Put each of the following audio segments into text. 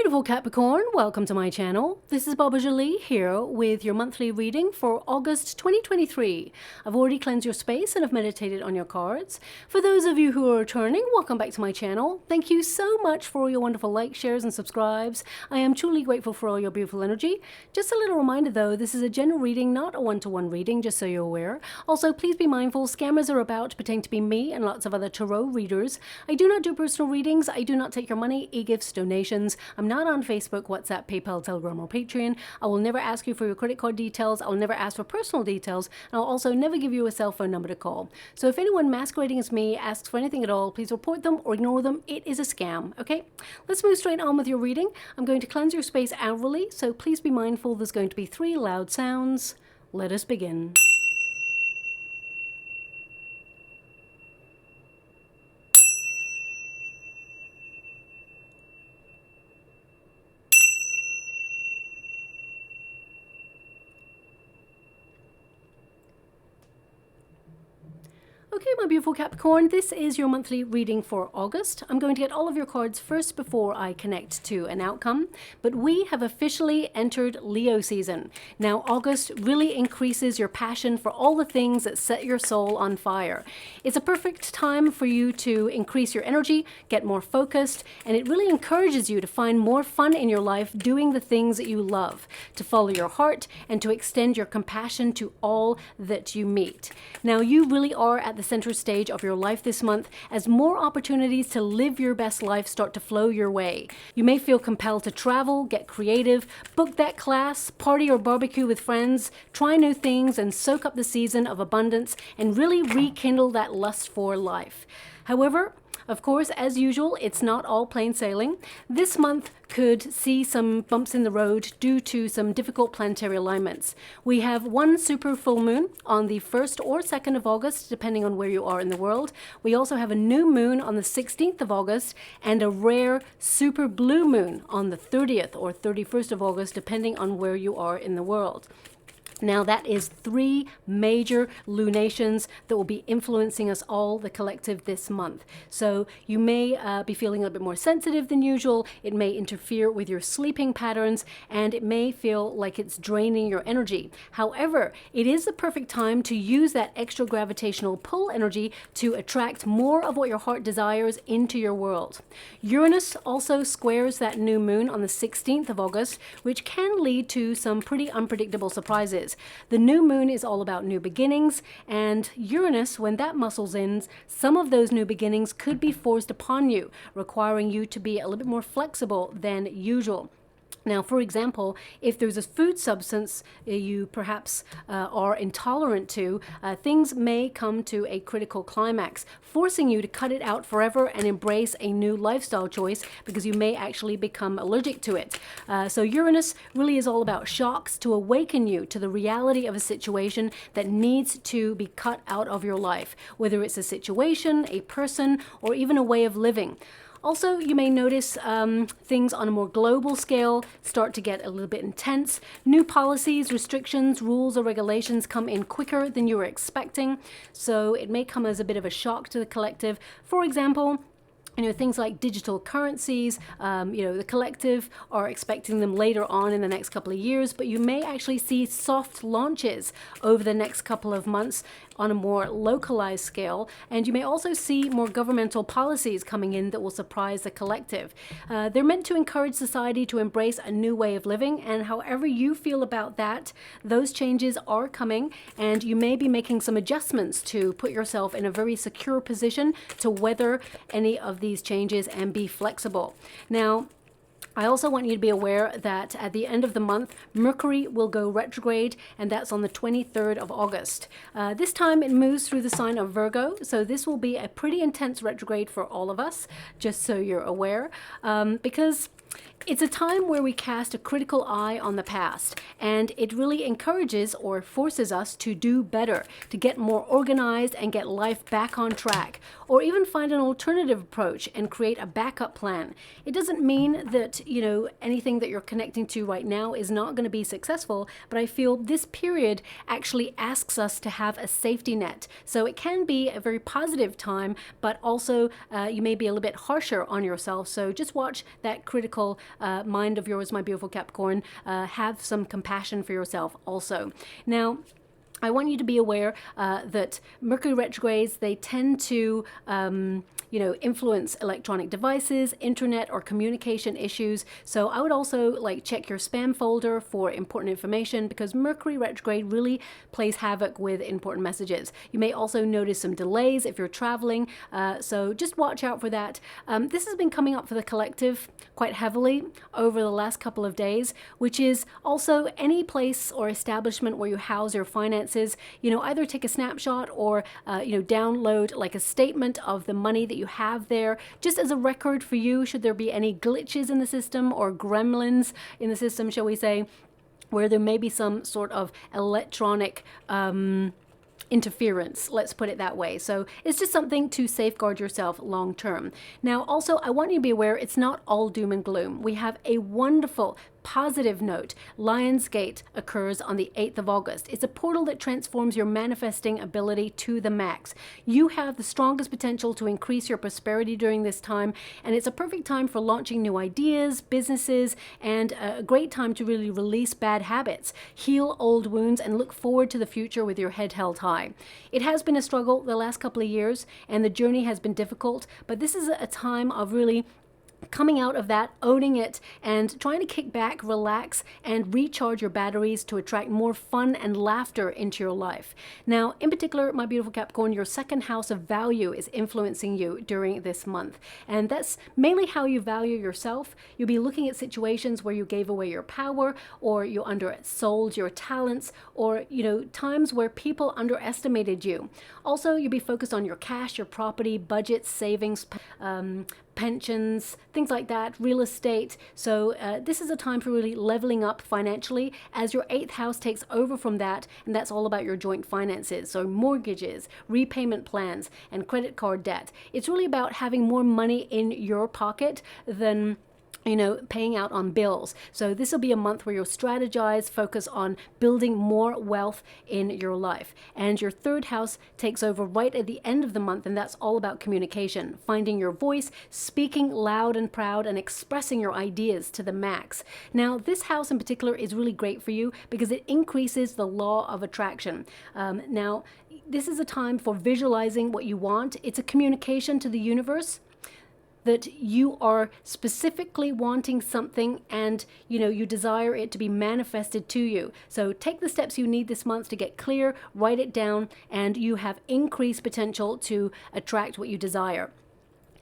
Beautiful Capricorn, welcome to my channel. This is Baba Jolie here with your monthly reading for August 2023. I've already cleansed your space and have meditated on your cards. For those of you who are returning, welcome back to my channel. Thank you so much for all your wonderful likes, shares and subscribes. I am truly grateful for all your beautiful energy. Just a little reminder though, this is a general reading, not a one-to-one reading, just so you're aware. Also, please be mindful, scammers are about pretending to be me and lots of other tarot readers. I do not do personal readings. I do not take your money, e-gifts, donations. I'm not on Facebook, WhatsApp, PayPal, Telegram, or Patreon. I will never ask you for your credit card details. I will never ask for personal details. And I'll also never give you a cell phone number to call. So if anyone masquerading as me asks for anything at all, please report them or ignore them. It is a scam, okay? Let's move straight on with your reading. I'm going to cleanse your space hourly, so please be mindful there's going to be 3 loud sounds. Let us begin. Okay, my beautiful Capricorn, this is your monthly reading for August. I'm going to get all of your cards first before I connect to an outcome, but we have officially entered Leo season. Now, August really increases your passion for all the things that set your soul on fire. It's a perfect time for you to increase your energy, get more focused, and it really encourages you to find more fun in your life doing the things that you love, to follow your heart, and to extend your compassion to all that you meet. Now, you really are at the center stage of your life this month as more opportunities to live your best life start to flow your way. You may feel compelled to travel, get creative, book that class, party or barbecue with friends, try new things and soak up the season of abundance and really rekindle that lust for life. However, of course, as usual, it's not all plain sailing. This month could see some bumps in the road due to some difficult planetary alignments. We have one super full moon on the 1st or 2nd of August, depending on where you are in the world. We also have a new moon on the 16th of August and a rare super blue moon on the 30th or 31st of August, depending on where you are in the world. Now that is 3 major lunations that will be influencing us all, the collective, this month. So you may be feeling a little bit more sensitive than usual. It may interfere with your sleeping patterns and it may feel like it's draining your energy. However, it is the perfect time to use that extra gravitational pull energy to attract more of what your heart desires into your world. Uranus also squares that new moon on the 16th of August, which can lead to some pretty unpredictable surprises. The new moon is all about new beginnings, and Uranus, when that muscles in, some of those new beginnings could be forced upon you, requiring you to be a little bit more flexible than usual. Now, for example, if there's a food substance you perhaps are intolerant to, things may come to a critical climax, forcing you to cut it out forever and embrace a new lifestyle choice because you may actually become allergic to it. So Uranus really is all about shocks to awaken you to the reality of a situation that needs to be cut out of your life, whether it's a situation, a person, or even a way of living. Also, you may notice things on a more global scale start to get a little bit intense. New policies, restrictions, rules, or regulations come in quicker than you were expecting. So it may come as a bit of a shock to the collective. For example, things like digital currencies, the collective are expecting them later on in the next couple of years, but you may actually see soft launches over the next couple of months on a more localized scale. And you may also see more governmental policies coming in that will surprise the collective. They're meant to encourage society to embrace a new way of living, and however you feel about that, those changes are coming, and you may be making some adjustments to put yourself in a very secure position to weather any of these changes and be flexible. Now, I also want you to be aware that at the end of the month, Mercury will go retrograde, and that's on the 23rd of August. This time it moves through the sign of Virgo, so this will be a pretty intense retrograde for all of us, just so you're aware, because it's a time where we cast a critical eye on the past, and it really encourages or forces us to do better, to get more organized and get life back on track, or even find an alternative approach and create a backup plan. It doesn't mean that, anything that you're connecting to right now is not going to be successful, but I feel this period actually asks us to have a safety net. So it can be a very positive time, but also you may be a little bit harsher on yourself. So just watch that critical mind of yours, my beautiful Capricorn, have some compassion for yourself also. Now, I want you to be aware that Mercury retrogrades, they tend to influence electronic devices, internet, or communication issues. So I would also like check your spam folder for important information, because Mercury retrograde really plays havoc with important messages. You may also notice some delays if you're traveling, so just watch out for that. This has been coming up for the collective quite heavily over the last couple of days, which is also any place or establishment where you house your finances. Either take a snapshot or download like a statement of the money that you have there, just as a record for you should there be any glitches in the system or gremlins in the system, shall we say, where there may be some sort of electronic interference, let's put it that way. So it's just something to safeguard yourself long term. Now, also, I want you to be aware it's not all doom and gloom. We have a wonderful positive note. Lionsgate occurs on the 8th of August. It's a portal that transforms your manifesting ability to the max. You have the strongest potential to increase your prosperity during this time, and it's a perfect time for launching new ideas, businesses, and a great time to really release bad habits, heal old wounds, and look forward to the future with your head held high. It has been a struggle the last couple of years, and the journey has been difficult, but this is a time of really coming out of that, owning it, and trying to kick back, relax, and recharge your batteries to attract more fun and laughter into your life. Now, in particular, my beautiful Capricorn, your second house of value is influencing you during this month. And that's mainly how you value yourself. You'll be looking at situations where you gave away your power, or you undersold your talents, or, times where people underestimated you. Also, you'll be focused on your cash, your property, budgets, savings, pensions, things like that, real estate. So this is a time for really leveling up financially, as your 8th house takes over from that, and that's all about your joint finances. So mortgages, repayment plans, and credit card debt. It's really about having more money in your pocket than paying out on bills. So this will be a month where you'll strategize, focus on building more wealth in your life. And your 3rd house takes over right at the end of the month, and that's all about communication, finding your voice, speaking loud and proud, and expressing your ideas to the max. Now, this house in particular is really great for you because it increases the law of attraction. Now, this is a time for visualizing what you want. It's a communication to the universe that you are specifically wanting something, and you desire it to be manifested to you. So take the steps you need this month to get clear, write it down, and you have increased potential to attract what you desire.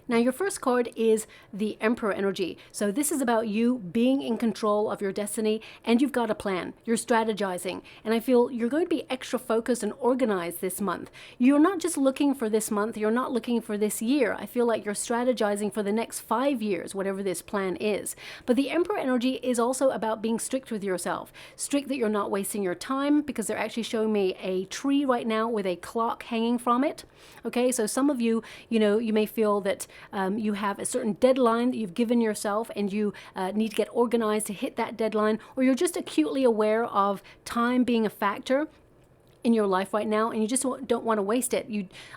Now, your first card is the Emperor energy. So this is about you being in control of your destiny, and you've got a plan. You're strategizing, and I feel you're going to be extra focused and organized this month. You're not just looking for this month. You're not looking for this year. I feel like you're strategizing for the next 5 years, whatever this plan is. But the Emperor energy is also about being strict with yourself. Strict that you're not wasting your time, because they're actually showing me a tree right now with a clock hanging from it. Okay, so some of you, you may feel that you have a certain deadline that you've given yourself, and you need to get organized to hit that deadline, or you're just acutely aware of time being a factor in your life right now, and you just don't want to waste it.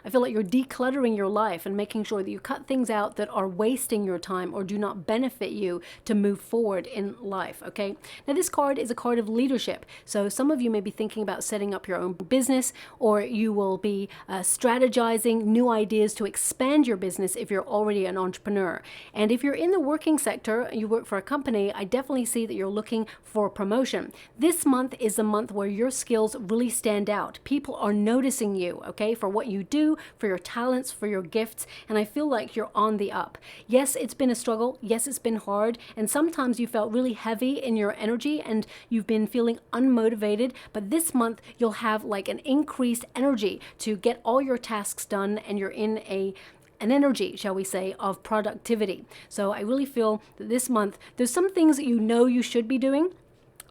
I feel like you're decluttering your life and making sure that you cut things out that are wasting your time or do not benefit you to move forward in life, okay? Now, this card is a card of leadership. So some of you may be thinking about setting up your own business, or you will be strategizing new ideas to expand your business if you're already an entrepreneur. And if you're in the working sector, you work for a company, I definitely see that you're looking for promotion. This month is the month where your skills really stand out. People are noticing you, okay, for what you do, for your talents, for your gifts, and I feel like you're on the up. Yes, it's been a struggle. Yes, it's been hard, and sometimes you felt really heavy in your energy and you've been feeling unmotivated, but this month you'll have like an increased energy to get all your tasks done, and you're in an energy, shall we say, of productivity. So I really feel that this month there's some things that you should be doing,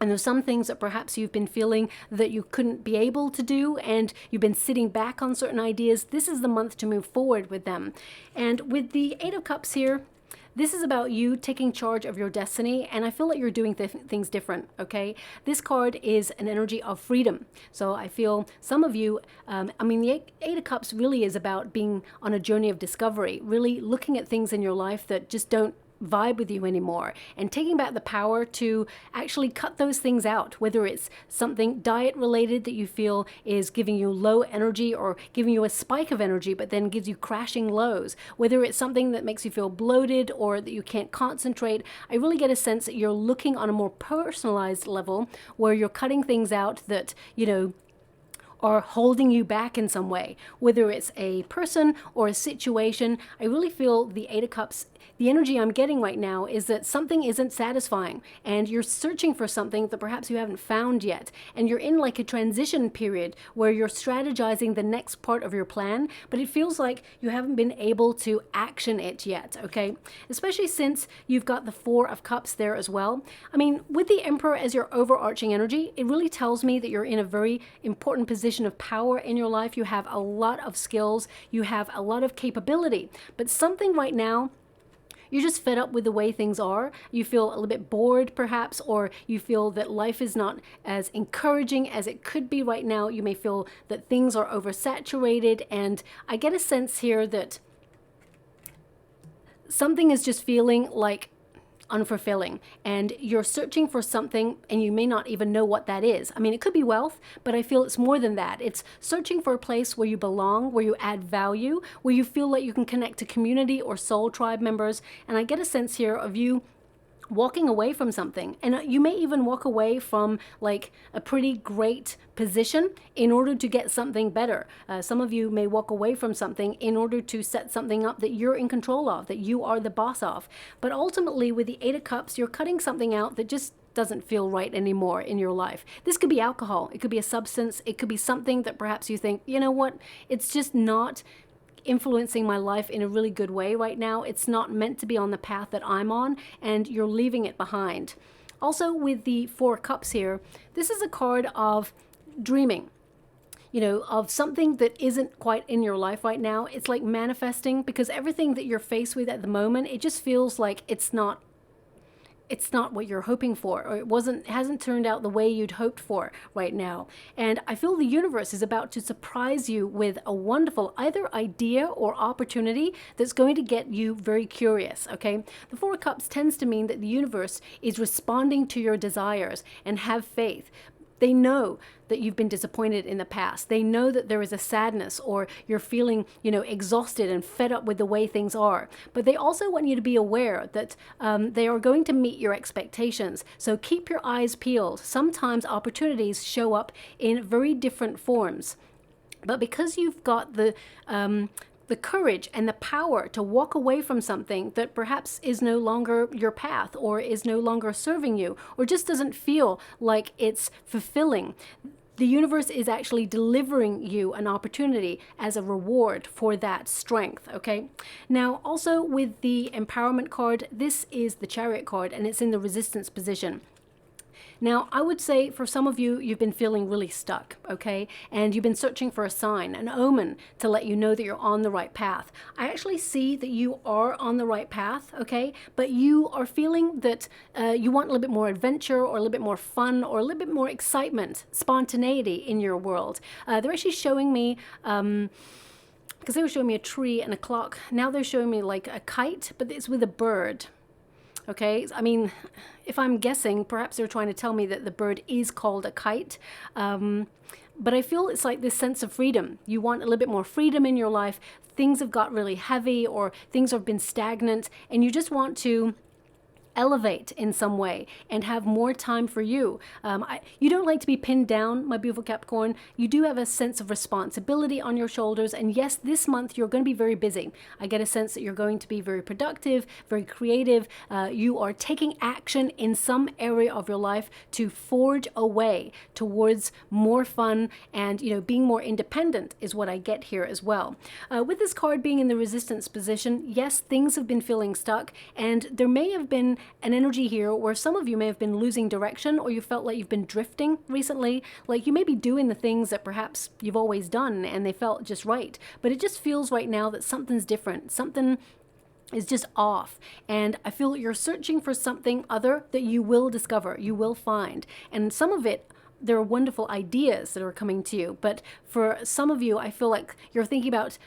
and there's some things that perhaps you've been feeling that you couldn't be able to do, and you've been sitting back on certain ideas. This is the month to move forward with them. And with the 8 of Cups here, this is about you taking charge of your destiny, and I feel like you're doing things different, okay? This card is an energy of freedom. So I feel some of you, the 8 of Cups really is about being on a journey of discovery, really looking at things in your life that just don't vibe with you anymore, and taking back the power to actually cut those things out, whether it's something diet related that you feel is giving you low energy or giving you a spike of energy but then gives you crashing lows, whether it's something that makes you feel bloated or that you can't concentrate. I really get a sense that you're looking on a more personalized level where you're cutting things out that, you know, are holding you back in some way, whether it's a person or a situation. I really feel the Eight of Cups, the energy I'm getting right now is that something isn't satisfying and you're searching for something that perhaps you haven't found yet. And you're in like a transition period where you're strategizing the next part of your plan, but it feels like you haven't been able to action it yet, okay? Especially since you've got the Four of Cups there as well. I mean, with the Emperor as your overarching energy, it really tells me that you're in a very important position of power in your life. You have a lot of skills, you have a lot of capability, but something right now, you're just fed up with the way things are. You feel a little bit bored perhaps, or you feel that life is not as encouraging as it could be right now. You may feel that things are oversaturated, and I get a sense here that something is just feeling like unfulfilling, and you're searching for something and you may not even know what that is. I mean, it could be wealth, but I feel it's more than that. It's searching for a place where you belong, where you add value, where you feel like you can connect to community or soul tribe members. And I get a sense here of you walking away from something, and you may even walk away from like a pretty great position in order to get something better. Some of you may walk away from something in order to set something up that you're in control of, that you are the boss of. But ultimately with the Eight of Cups, you're cutting something out that just doesn't feel right anymore in your life. This could be alcohol, it could be a substance, it could be something that perhaps you think, you know what, it's just not influencing my life in a really good way right now. It's not meant to be on the path that I'm on, and you're leaving it behind. Also with the Four Cups here, this is a card of dreaming, you know, of something that isn't quite in your life right now. It's like manifesting, because everything that you're faced with at the moment, it just feels like it's not what you're hoping for, or it hasn't turned out the way you'd hoped for right now. And I feel the universe is about to surprise you with a wonderful either idea or opportunity that's going to get you very curious, okay? The Four of Cups tends to mean that the universe is responding to your desires, and have faith. They know that you've been disappointed in the past. They know that there is a sadness, or you're feeling, you know, exhausted and fed up with the way things are. But they also want you to be aware that they are going to meet your expectations. So keep your eyes peeled. Sometimes opportunities show up in very different forms. But because you've got the courage and the power to walk away from something that perhaps is no longer your path, or is no longer serving you, or just doesn't feel like it's fulfilling, the universe is actually delivering you an opportunity as a reward for that strength, okay? Now, also with the Empowerment card, this is the Chariot card, and it's in the Resistance position. Now, I would say for some of you, you've been feeling really stuck, okay? And you've been searching for a sign, an omen to let you know that you're on the right path. I actually see that you are on the right path, okay? But you are feeling that you want a little bit more adventure, or a little bit more fun, or a little bit more excitement, spontaneity in your world. They're actually showing me, because they were showing me a tree and a clock. Now they're showing me like a kite, but it's with a bird. Okay, I mean, if I'm guessing, perhaps they're trying to tell me that the bird is called a kite. But I feel it's like this sense of freedom. You want a little bit more freedom in your life. Things have got really heavy, or things have been stagnant, and you just want to elevate in some way and have more time for you. You don't like to be pinned down, my beautiful Capricorn. You do have a sense of responsibility on your shoulders, and yes, this month you're going to be very busy. I get a sense that you're going to be very productive, very creative. You are taking action in some area of your life to forge a way towards more fun and, you know, being more independent is what I get here as well. With this card being in the Resistance position, yes, things have been feeling stuck, and there may have been an energy here where some of you may have been losing direction, or you felt like you've been drifting recently. Like you may be doing the things that perhaps you've always done and they felt just right, but it just feels right now that something's different. Something is just off, and I feel you're searching for something other that you will discover, you will find, and some of it there are wonderful ideas that are coming to you. But for some of you, I feel like you're thinking about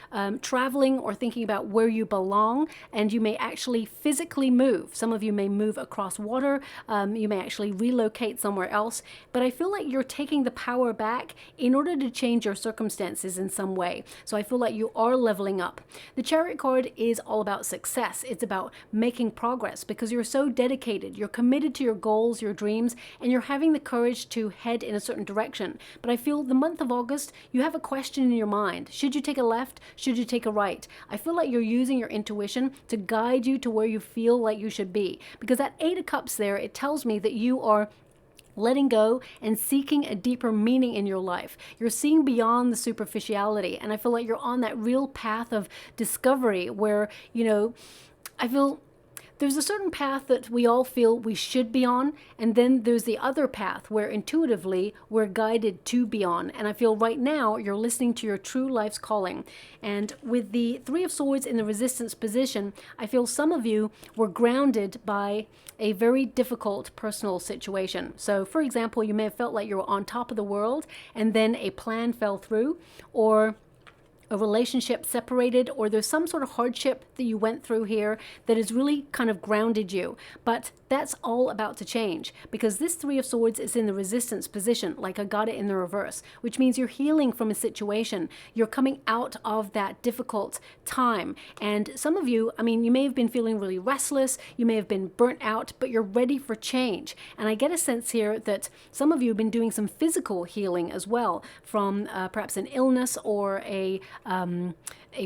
traveling or thinking about where you belong, and you may actually physically move. Some of you may move across water. You may actually relocate somewhere else. But I feel like you're taking the power back in order to change your circumstances in some way. So I feel like you are leveling up. The Chariot card is all about success. It's about making progress because you're so dedicated. You're committed to your goals, your dreams, and you're having the courage to head in a certain direction. But I feel the month of August, you have a question in your mind. Should you take a left? Should you take a right? I feel like you're using your intuition to guide you to where you feel like you should be. Because that 8 of Cups there, it tells me that you are letting go and seeking a deeper meaning in your life. You're seeing beyond the superficiality. And I feel like you're on that real path of discovery where, you know, I feel there's a certain path that we all feel we should be on, and then there's the other path where intuitively we're guided to be on. And I feel right now you're listening to your true life's calling. And with the 3 of Swords in the resistance position, I feel some of you were grounded by a very difficult personal situation. So for example, you may have felt like you were on top of the world and then a plan fell through, or a relationship separated, or there's some sort of hardship that you went through here that has really kind of grounded you. But that's all about to change because this 3 of Swords is in the resistance position, like I got it in the reverse, which means you're healing from a situation. You're coming out of that difficult time. And some of you, I mean, you may have been feeling really restless, you may have been burnt out, but you're ready for change. And I get a sense here that some of you have been doing some physical healing as well from perhaps an illness or a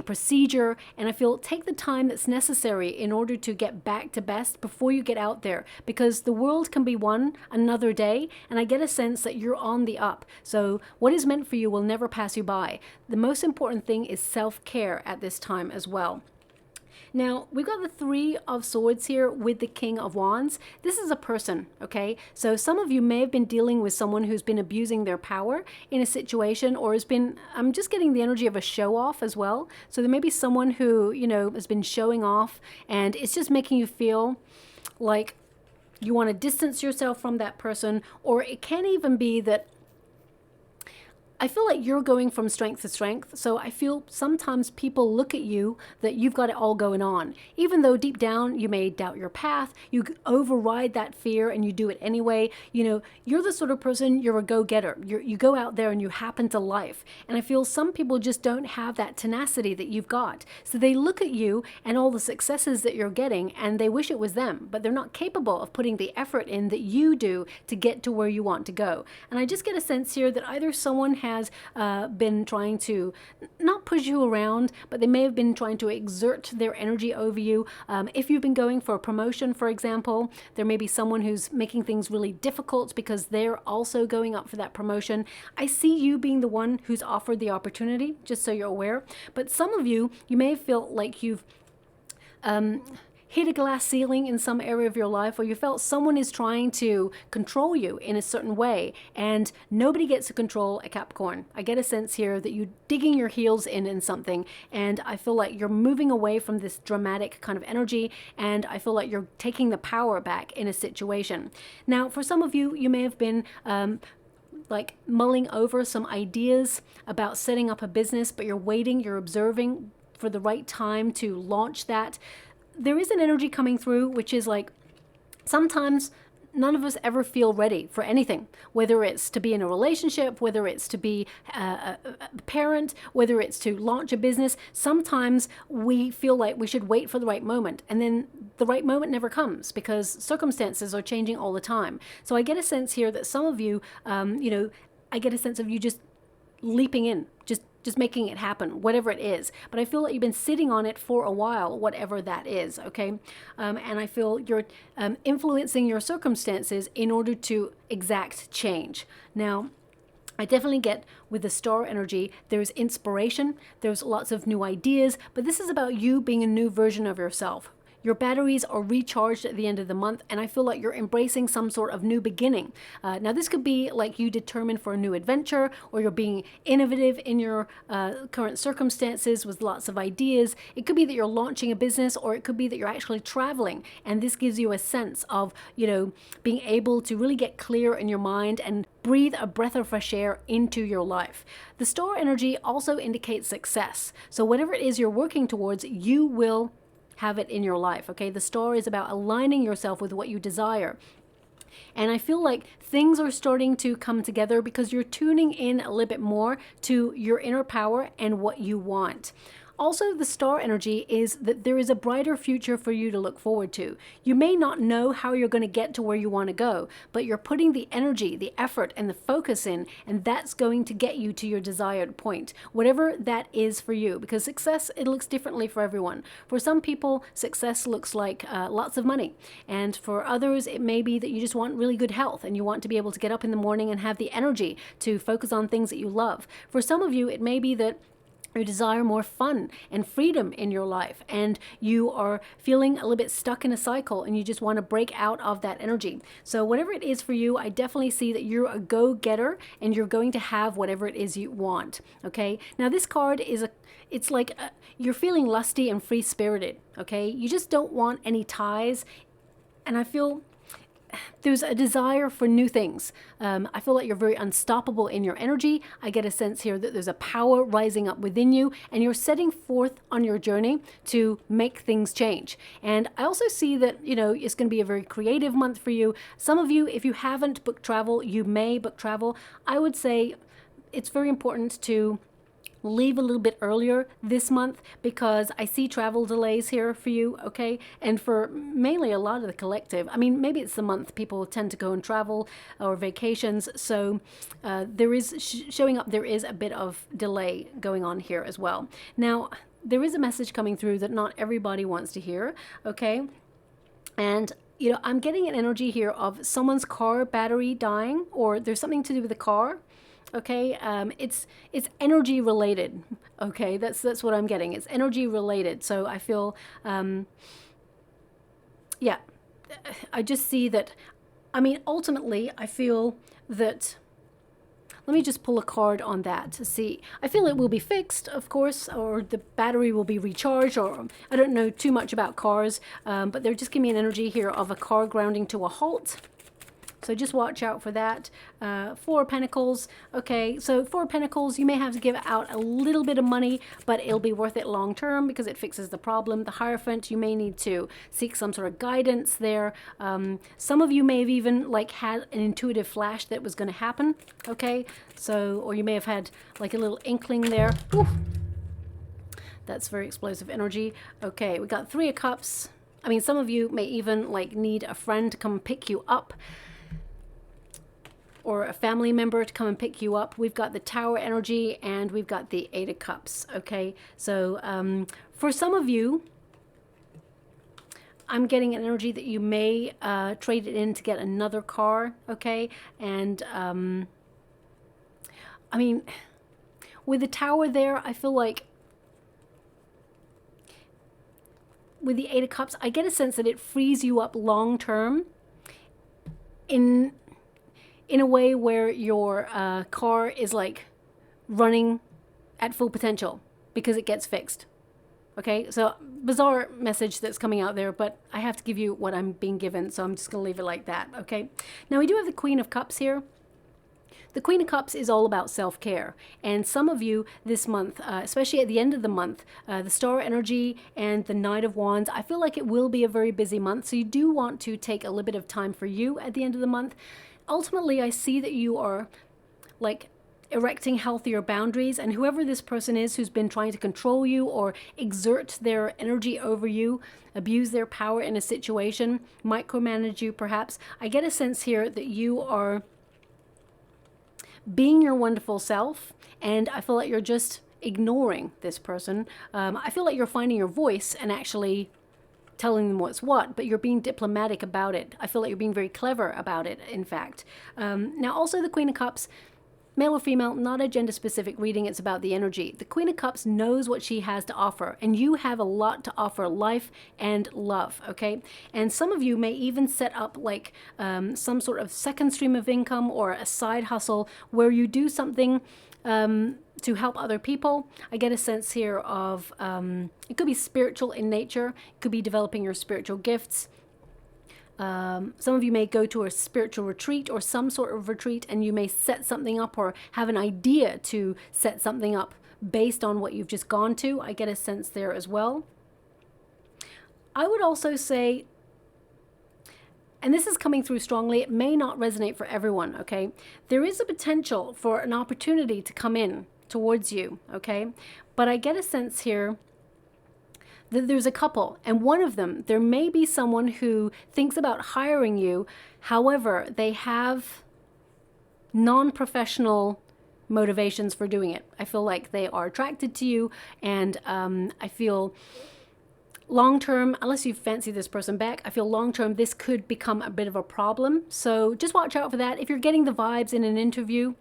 procedure, and I feel take the time that's necessary in order to get back to best before you get out there, because the world can be won another day, and I get a sense that you're on the up. So what is meant for you will never pass you by. The most important thing is self-care at this time as well. Now, we've got the 3 of Swords here with the King of Wands. This is a person, okay? So some of you may have been dealing with someone who's been abusing their power in a situation, or has been, I'm just getting the energy of a show-off as well. So there may be someone who, you know, has been showing off, and it's just making you feel like you want to distance yourself from that person, or it can even be that I feel like you're going from strength to strength. So I feel sometimes people look at you that you've got it all going on. Even though deep down you may doubt your path, you override that fear and you do it anyway. You know, you're the sort of person, you're a go-getter. You go out there and you happen to life. And I feel some people just don't have that tenacity that you've got. So they look at you and all the successes that you're getting and they wish it was them, but they're not capable of putting the effort in that you do to get to where you want to go. And I just get a sense here that either someone has been trying to not push you around, but they may have been trying to exert their energy over you. If you've been going for a promotion, for example, there may be someone who's making things really difficult because they're also going up for that promotion. I see you being the one who's offered the opportunity, just so you're aware. But some of you, you may feel like you've hit a glass ceiling in some area of your life, or you felt someone is trying to control you in a certain way, and nobody gets to control a Capricorn. I get a sense here that you're digging your heels in something, and I feel like you're moving away from this dramatic kind of energy, and I feel like you're taking the power back in a situation. Now, for some of you, you may have been like mulling over some ideas about setting up a business, but you're waiting, you're observing for the right time to launch that. There is an energy coming through, which is like, sometimes none of us ever feel ready for anything, whether it's to be in a relationship, whether it's to be a parent, whether it's to launch a business. Sometimes we feel like we should wait for the right moment, and then the right moment never comes because circumstances are changing all the time. So I get a sense here that some of you, you know, I get a sense of you just leaping in, just making it happen, whatever it is. But I feel like you've been sitting on it for a while, whatever that is, okay? And I feel you're influencing your circumstances in order to exact change. Now, I definitely get with the star energy, there's inspiration, there's lots of new ideas, but this is about you being a new version of yourself. Your batteries are recharged at the end of the month, and I feel like you're embracing some sort of new beginning. Now, this could be like you determined for a new adventure, or you're being innovative in your current circumstances with lots of ideas. It could be that you're launching a business, or it could be that you're actually traveling, and this gives you a sense of, you know, being able to really get clear in your mind and breathe a breath of fresh air into your life. The star energy also indicates success. So whatever it is you're working towards, you will have it in your life, okay? The star is about aligning yourself with what you desire. And I feel like things are starting to come together because you're tuning in a little bit more to your inner power and what you want. Also, the star energy is that there is a brighter future for you to look forward to. You may not know how you're going to get to where you want to go, but you're putting the energy, the effort, and the focus in, and that's going to get you to your desired point, whatever that is for you. Because success, it looks differently for everyone. For some people, success looks like lots of money. And for others, it may be that you just want really good health, and you want to be able to get up in the morning and have the energy to focus on things that you love. For some of you, it may be that you desire more fun and freedom in your life, and you are feeling a little bit stuck in a cycle, and you just want to break out of that energy. So whatever it is for you, I definitely see that you're a go-getter, and you're going to have whatever it is you want. Okay, now this card is it's like you're feeling lusty and free-spirited. Okay, you just don't want any ties, and I feel there's a desire for new things. I feel like you're very unstoppable in your energy. I get a sense here that there's a power rising up within you, and you're setting forth on your journey to make things change. And I also see that, you know, it's going to be a very creative month for you. Some of you, if you haven't booked travel, you may book travel. I would say it's very important to leave a little bit earlier this month, because I see travel delays here for you, okay? And for mainly a lot of the collective. I mean, maybe it's the month people tend to go and travel or vacations, so there is showing up, there is a bit of delay going on here as well. Now, there is a message coming through that not everybody wants to hear, okay? And you know, I'm getting an energy here of someone's car battery dying, or there's something to do with the car. Okay, it's energy related. Okay, that's what I'm getting. It's energy related. So I feel, yeah, I just see that. I mean, ultimately, I feel that. Let me just pull a card on that to see. I feel it will be fixed, of course, or the battery will be recharged, or I don't know too much about cars, but they're just giving me an energy here of a car grounding to a halt. So just watch out for that. Four of Pentacles. Okay, so Four of Pentacles, you may have to give out a little bit of money, but it'll be worth it long term because it fixes the problem. The Hierophant, you may need to seek some sort of guidance there. Some of you may have even like had an intuitive flash that was going to happen. Okay, so, or you may have had like a little inkling there. Oof. That's very explosive energy. Okay, we got Three of Cups. I mean, some of you may even like need a friend to come pick you up, or a family member to come and pick you up. We've got the Tower energy, and we've got the Eight of Cups, okay? So for some of you, I'm getting an energy that you may trade it in to get another car, okay? And, I mean, with the Tower there, I feel like with the Eight of Cups, I get a sense that it frees you up long term in a way where your car is like running at full potential because it gets fixed. Okay, so bizarre message that's coming out there, but I have to give you what I'm being given, so I'm just going to leave it like that, okay? Now, we do have the Queen of Cups here. The Queen of Cups is all about self-care, and some of you this month, especially at the end of the month, the Star energy and the Knight of Wands, I feel like it will be a very busy month, so you do want to take a little bit of time for you at the end of the month. Ultimately, I see that you are like erecting healthier boundaries, and whoever this person is who's been trying to control you or exert their energy over you, abuse their power in a situation, micromanage you perhaps, I get a sense here that you are being your wonderful self, and I feel like you're just ignoring this person. I feel like you're finding your voice and actually telling them what's what, but you're being diplomatic about it. I feel like you're being very clever about it, in fact. Now, also the Queen of Cups, male or female, not a gender specific reading. It's about the energy. The Queen of Cups knows what she has to offer, and you have a lot to offer, life and love. Okay. And some of you may even set up like some sort of second stream of income or a side hustle where you do something to help other people. I get a sense here of it could be spiritual in nature. It could be developing your spiritual gifts. Some of you may go to a spiritual retreat or some sort of retreat, and you may set something up or have an idea to set something up based on what you've just gone to. I get a sense there as well. I would also say, and this is coming through strongly, it may not resonate for everyone, okay? There is a potential for an opportunity to come in towards you, okay? But I get a sense here that there's a couple, and one of them, there may be someone who thinks about hiring you. However, they have non-professional motivations for doing it. I feel like they are attracted to you, and I feel long-term, unless you fancy this person back, I feel long-term this could become a bit of a problem. So just watch out for that. If you're getting the vibes in an interview,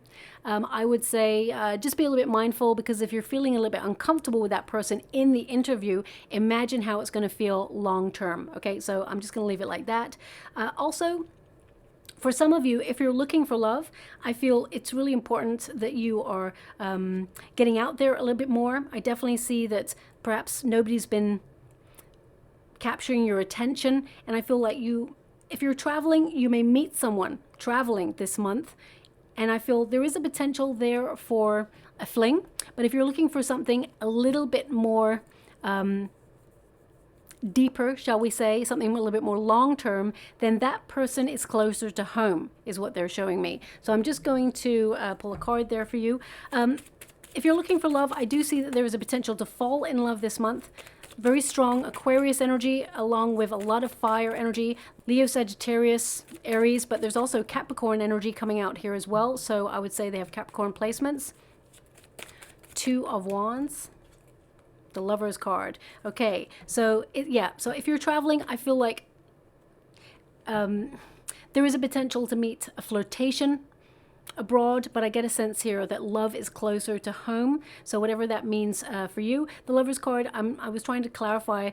I would say just be a little bit mindful, because if you're feeling a little bit uncomfortable with that person in the interview, imagine how it's going to feel long-term. Okay, so I'm just going to leave it like that. Also, for some of you, if you're looking for love, I feel it's really important that you are getting out there a little bit more. I definitely see that perhaps nobody's been capturing your attention, and I feel like if you're traveling, you may meet someone traveling this month, and I feel there is a potential there for a fling. But if you're looking for something a little bit more deeper, shall we say, something a little bit more long-term, then that person is closer to home, is what they're showing me. So I'm just going to pull a card there for you. If you're looking for love, I do see that there is a potential to fall in love this month. Very strong Aquarius energy, along with a lot of fire energy, Leo, Sagittarius, Aries, but there's also Capricorn energy coming out here as well. So I would say they have Capricorn placements. Two of Wands, the Lover's card. Okay, so so if you're traveling, I feel like there is a potential to meet a flirtation abroad, but I get a sense here that love is closer to home. So whatever that means for you. The Lover's card, I was trying to clarify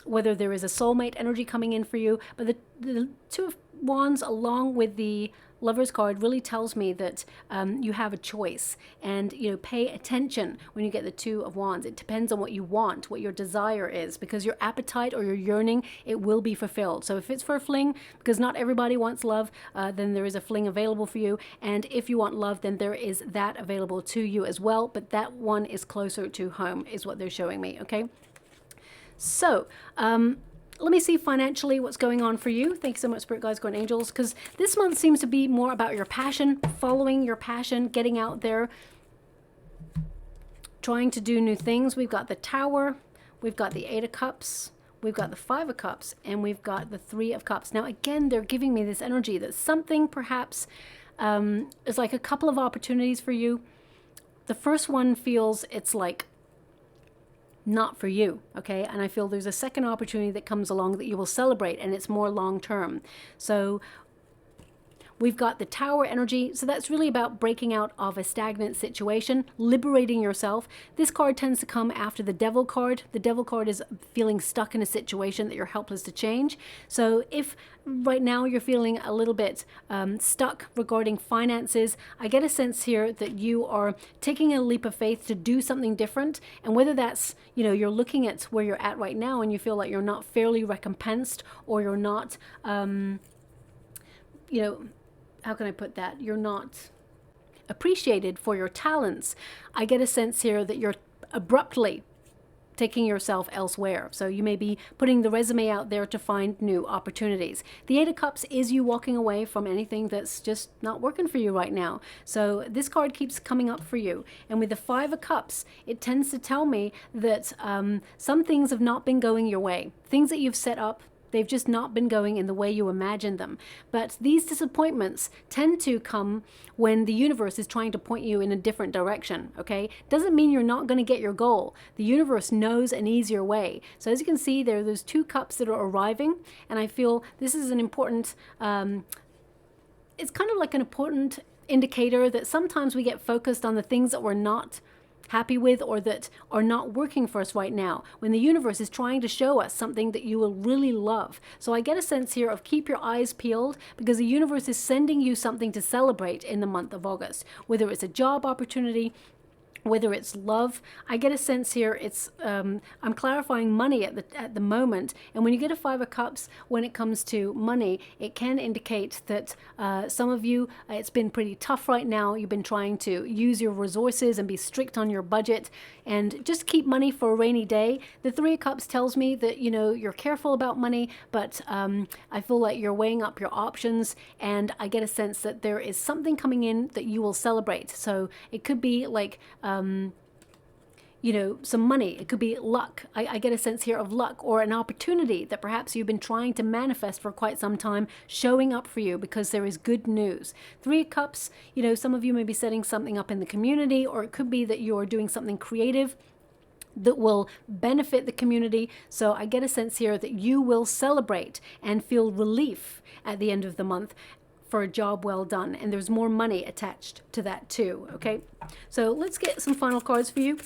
whether there is a soulmate energy coming in for you, but the Two of Wands along with the Lover's card really tells me that you have a choice, and pay attention when you get the Two of Wands. It depends on what you want, what your desire is, because your appetite or your yearning, it will be fulfilled. So if it's for a fling, because not everybody wants love, then there is a fling available for you. And if you want love, then there is that available to you as well, but that one is closer to home, is what they're showing me. Okay, so let me see financially what's going on for you. Thanks so much, Spirit Guides, Guardian Angels, because this month seems to be more about your passion, following your passion, getting out there, trying to do new things. We've got the Tower, we've got the Eight of Cups, we've got the Five of Cups, and we've got the Three of Cups. Now, again, they're giving me this energy that something perhaps is like a couple of opportunities for you. The first one feels it's like not for you, okay? And I feel there's a second opportunity that comes along that you will celebrate, and it's more long-term. So we've got the Tower energy, so that's really about breaking out of a stagnant situation, liberating yourself. This card tends to come after the Devil card. The Devil card is feeling stuck in a situation that you're helpless to change. So if right now you're feeling a little bit stuck regarding finances, I get a sense here that you are taking a leap of faith to do something different. And whether that's, you're looking at where you're at right now and you feel like you're not fairly recompensed, or you're not, how can I put that? You're not appreciated for your talents. I get a sense here that you're abruptly taking yourself elsewhere. So you may be putting the resume out there to find new opportunities. The Eight of Cups is you walking away from anything that's just not working for you right now. So this card keeps coming up for you. And with the Five of Cups, it tends to tell me that some things have not been going your way. Things that you've set up, they've just not been going in the way you imagined them. But these disappointments tend to come when the universe is trying to point you in a different direction, okay? Doesn't mean you're not going to get your goal. The universe knows an easier way. So as you can see, there are those two cups that are arriving, and I feel this is an important, it's kind of like an important indicator that sometimes we get focused on the things that we're not happy with or that are not working for us right now, when the universe is trying to show us something that you will really love. So I get a sense here of keep your eyes peeled, because the universe is sending you something to celebrate in the month of August, whether it's a job opportunity, whether it's love. I get a sense here it's I'm clarifying money at the moment, and when you get a Five of Cups, when it comes to money, it can indicate that some of you, it's been pretty tough right now. You've been trying to use your resources and be strict on your budget and just keep money for a rainy day. The Three of Cups tells me that, you know, you're careful about money, but I feel like you're weighing up your options, and I get a sense that there is something coming in that you will celebrate. So it could be like you know, some money. It could be luck. I get a sense here of luck, or an opportunity that perhaps you've been trying to manifest for quite some time showing up for you, because there is good news. Three of Cups, you know, some of you may be setting something up in the community, or it could be that you're doing something creative that will benefit the community. So I get a sense here that you will celebrate and feel relief at the end of the month for a job well done, and there's more money attached to that too. Okay, so let's get some final cards for you.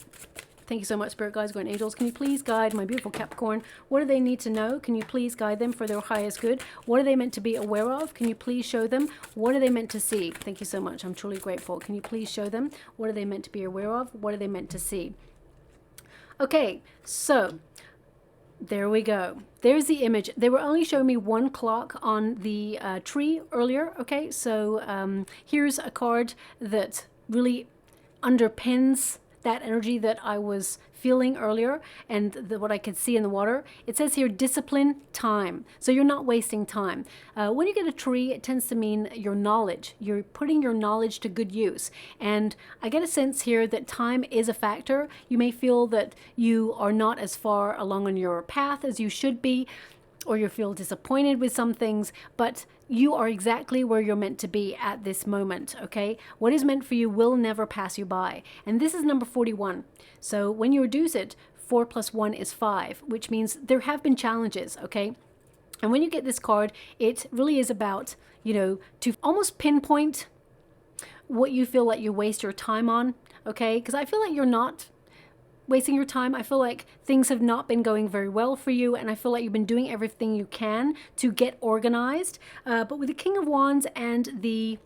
Thank you so much, Spirit Guides, Guardian Angels. Can you please guide my beautiful Capricorn? What do they need to know? Can you please guide them for their highest good? What are they meant to be aware of? Can you please show them? What are they meant to see? Thank you so much. I'm truly grateful. Can you please show them? What are they meant to be aware of? What are they meant to see? Okay, so there we go. There's the image. They were only showing me one clock on the tree earlier. Okay, so here's a card that really underpins that energy that I was feeling earlier, and what I could see in the water. It says here, discipline, time. So you're not wasting time. When you get a tree, it tends to mean your knowledge. You're putting your knowledge to good use. And I get a sense here that time is a factor. You may feel that you are not as far along on your path as you should be, or you feel disappointed with some things, but you are exactly where you're meant to be at this moment, okay? What is meant for you will never pass you by. And this is number 41. So when you reduce it, 4 plus 1 is 5, which means there have been challenges, okay? And when you get this card, it really is about, you know, to almost pinpoint what you feel like you waste your time on, okay? Because I feel like you're not wasting your time. I feel like things have not been going very well for you, and I feel like you've been doing everything you can to get organized. But with the King of Wands and the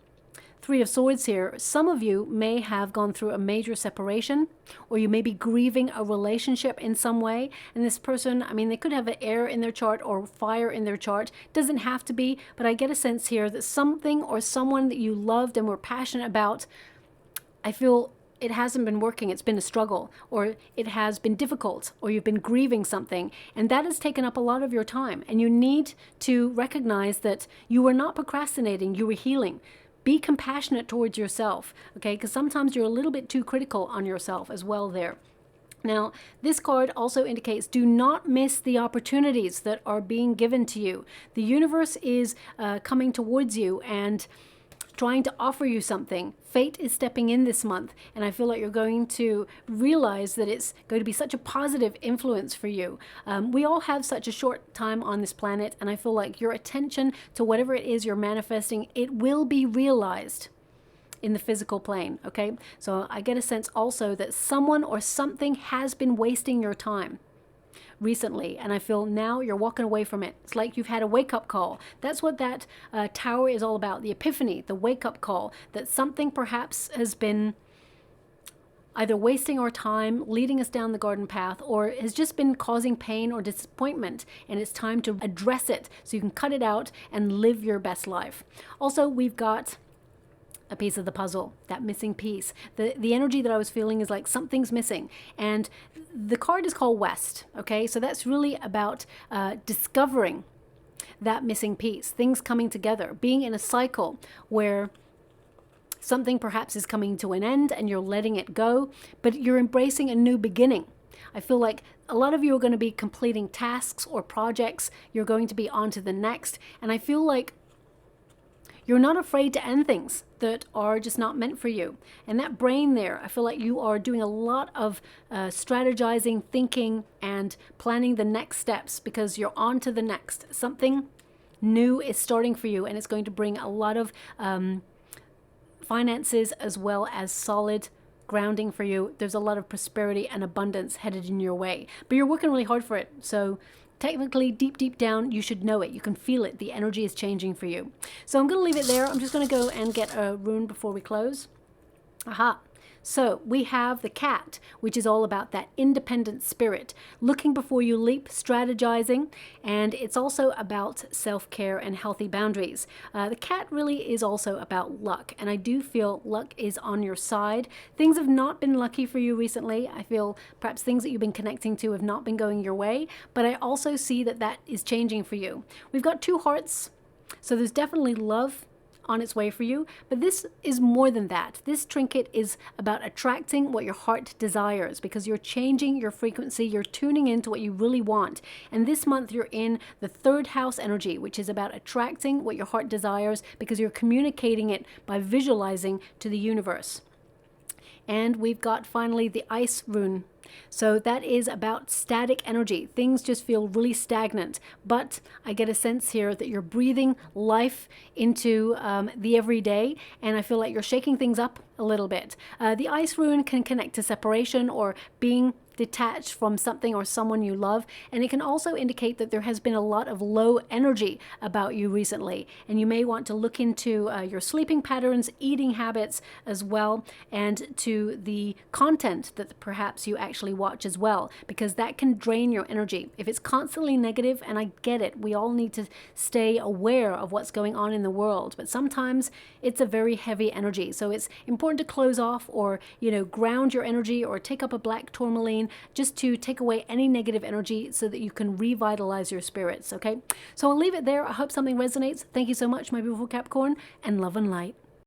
Three of Swords here, some of you may have gone through a major separation, or you may be grieving a relationship in some way. And this person, I mean, they could have an air in their chart or fire in their chart. Doesn't have to be, but I get a sense here that something or someone that you loved and were passionate about, I feel it hasn't been working. It's been a struggle, or it has been difficult, or you've been grieving something, and that has taken up a lot of your time. And you need to recognize that you were not procrastinating, you were healing. Be compassionate towards yourself, okay? Because sometimes you're a little bit too critical on yourself as well there. Now, this card also indicates do not miss the opportunities that are being given to you. The universe is coming towards you and trying to offer you something. Fate is stepping in this month, and I feel like you're going to realize that it's going to be such a positive influence for you. We all have such a short time on this planet, and I feel like your attention to whatever it is you're manifesting, it will be realized in the physical plane, okay? So I get a sense also that someone or something has been wasting your time recently, and I feel now you're walking away from it. It's like you've had a wake-up call. That's what that tower is all about, the epiphany, the wake-up call, that something perhaps has been either wasting our time, leading us down the garden path, or has just been causing pain or disappointment, and it's time to address it so you can cut it out and live your best life. Also, we've got a piece of the puzzle, that missing piece. The energy that I was feeling is like something's missing. And the card is called West, okay? So that's really about discovering that missing piece, things coming together, being in a cycle where something perhaps is coming to an end and you're letting it go, but you're embracing a new beginning. I feel like a lot of you are going to be completing tasks or projects. You're going to be on to the next. And I feel like you're not afraid to end things that are just not meant for you. And that brain there, I feel like you are doing a lot of strategizing, thinking, and planning the next steps because you're on to the next. Something new is starting for you, and it's going to bring a lot of finances as well as solid grounding for you. There's a lot of prosperity and abundance headed in your way, but you're working really hard for it. So technically, deep down, you should know it. You can feel it. The energy is changing for you. So I'm going to leave it there. I'm just going to go and get a rune before we close. Aha. So we have the cat, which is all about that independent spirit, looking before you leap, strategizing, and it's also about self-care and healthy boundaries. The cat really is also about luck, and I do feel luck is on your side. Things have not been lucky for you recently. I feel perhaps things that you've been connecting to have not been going your way, but I also see that that is changing for you. We've got 2 hearts, so there's definitely love on its way for you, but this is more than that. This trinket is about attracting what your heart desires, because you're changing your frequency, you're tuning into what you really want. And this month you're in the 3rd house energy, which is about attracting what your heart desires, because you're communicating it by visualizing to the universe. And we've got finally the ice rune. So that is about static energy. Things just feel really stagnant, but I get a sense here that you're breathing life into the everyday, and I feel like you're shaking things up a little bit. The ice rune can connect to separation or being detached from something or someone you love, and it can also indicate that there has been a lot of low energy about you recently, and you may want to look into your sleeping patterns, eating habits as well, and to the content that perhaps you actually watch as well, because that can drain your energy. If it's constantly negative, and I get it, we all need to stay aware of what's going on in the world, but sometimes it's a very heavy energy, so it's important to close off, or ground your energy, or take up a black tourmaline just to take away any negative energy so that you can revitalize your spirits. Okay, so I'll leave it there. I hope something resonates. Thank you so much, my beautiful Capricorn, and love and light.